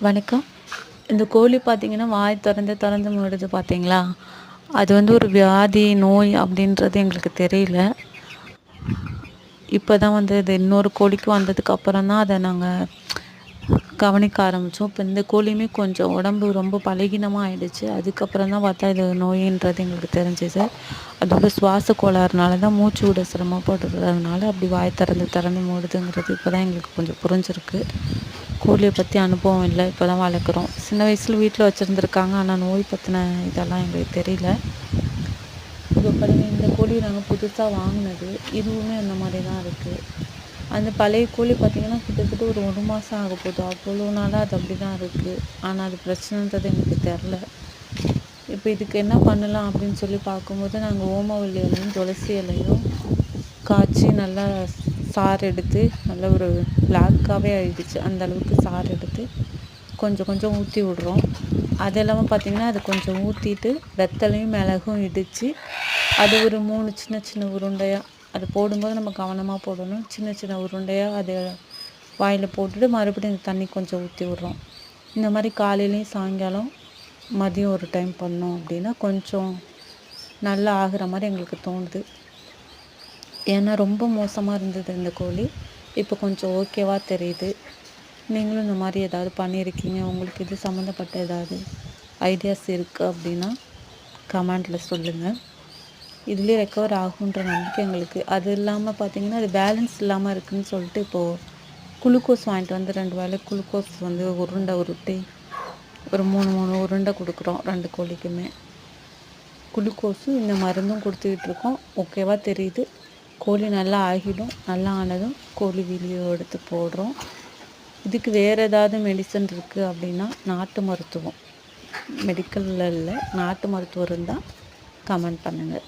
வணக்கம். இந்த கோழி பார்த்தீங்கன்னா, வாய் தொறந்து தொறந்து மூடுது பார்த்தீங்களா? அது ஒரு வியாதி, நோய் அப்படின்றது எங்களுக்கு தெரியல. இப்போ தான் இது இன்னொரு கோழிக்கு வந்ததுக்கு அப்புறம் தான் அத நாங்க கவனிக்க ஆரம்பித்தோம். இப்போ இந்த கோழியுமே கொஞ்சம் உடம்பு ரொம்ப பலகீனமாக ஆயிடுச்சு. அதுக்கப்புறம் தான் பார்த்தா இது நோயின்றது எங்களுக்கு தெரிஞ்சுது. அதோட சுவாச கோளாறுனால தான் மூச்சு விட சிரமப்படுறதுனால அப்படி வாய் திறந்து திறந்து மூடுதுங்கிறது இப்போ தான் எங்களுக்கு கொஞ்சம் புரிஞ்சிருக்கு. கோழியை பற்றி அனுபவம் இல்லை, இப்போ தான் வளர்க்குறோம். சின்ன வயசில் வீட்டில் வச்சுருந்துருக்காங்க, ஆனால் நோய் பற்றின இதெல்லாம் எங்களுக்கு தெரியல. இப்போ பாருங்கள், இந்த கோழி நாங்கள் புதுசாக வாங்கினது, இதுவுமே அந்த மாதிரி தான் இருக்குது. அந்த பழைய கோழி பார்த்திங்கன்னா கிட்டத்தட்ட ஒரு 1 மாதம் ஆக போகுது. அவ்வளோ நாளாக அது அப்படி தான் இருக்குது. ஆனால் அது பிரச்சனைன்றது எங்களுக்கு தெரில. இப்போ இதுக்கு என்ன பண்ணலாம் அப்படின்னு சொல்லி பார்க்கும்போது, நாங்கள் ஓமவல்லி இலையும் துளசி இலையும் காய்ச்சி நல்லா சாறு எடுத்து, நல்ல ஒரு பிளாக்காகவே ஆகிடுச்சு, அந்த அளவுக்கு சாறு எடுத்து கொஞ்சம் கொஞ்சம் ஊற்றி விட்றோம். அது இல்லாமல் பார்த்திங்கன்னா அது கொஞ்சம் ஊற்றிட்டு வெத்தலையும் மிளகும் இடித்து அது ஒரு 3 சின்ன சின்ன உருண்டையாக, அது போடும்போது நம்ம கவனமாக போடணும். சின்ன சின்ன உருண்டையாக அதை வாயில் போட்டுட்டு மறுபடியும் இந்த தண்ணி கொஞ்சம் ஊற்றி விட்றோம். இந்த மாதிரி காலையிலையும் சாயங்காலம் மதியம் ஒரு டைம் பண்ணோம் அப்படின்னா கொஞ்சம் நல்லா ஆகிற மாதிரி எங்களுக்கு தோணுது. ஏன்னா ரொம்ப மோசமாக இருந்தது இந்த கோழி. இப்போ கொஞ்சம் ஓகேவாக தெரியுது. நீங்களும் இந்த மாதிரி ஏதாவது பண்ணியிருக்கீங்க, உங்களுக்கு இது சம்மந்தப்பட்ட ஏதாவது ஐடியாஸ் இருக்குது அப்படின்னா கமெண்டில் சொல்லுங்கள். இதுலேயே ரெக்கவர் ஆகுன்ற நம்பிக்கை எங்களுக்கு. அது இல்லாமல் பார்த்திங்கன்னா அது பேலன்ஸ் இல்லாமல் இருக்குதுன்னு சொல்லிட்டு இப்போது குளுக்கோஸ் வாங்கிட்டு வந்து 2 வேளை குளுக்கோஸ் உருண்டை உருட்டி ஒரு 3 உருண்டை கொடுக்குறோம் 2 கோழிக்குமே. குளுக்கோஸும் இந்த மருந்தும் கொடுத்துக்கிட்டு ஓகேவா தெரியுது. கோழி நல்லா ஆகிடும். நல்லா ஆனதும் கோழி வீடியோ எடுத்து போடுறோம். இதுக்கு வேறு ஏதாவது மெடிசன் இருக்குது அப்படின்னா நாட்டு மருத்துவம், மெடிக்கலில் இல்லை, நாட்டு மருத்துவம் இருந்தால் கமெண்ட் பண்ணுங்கள்.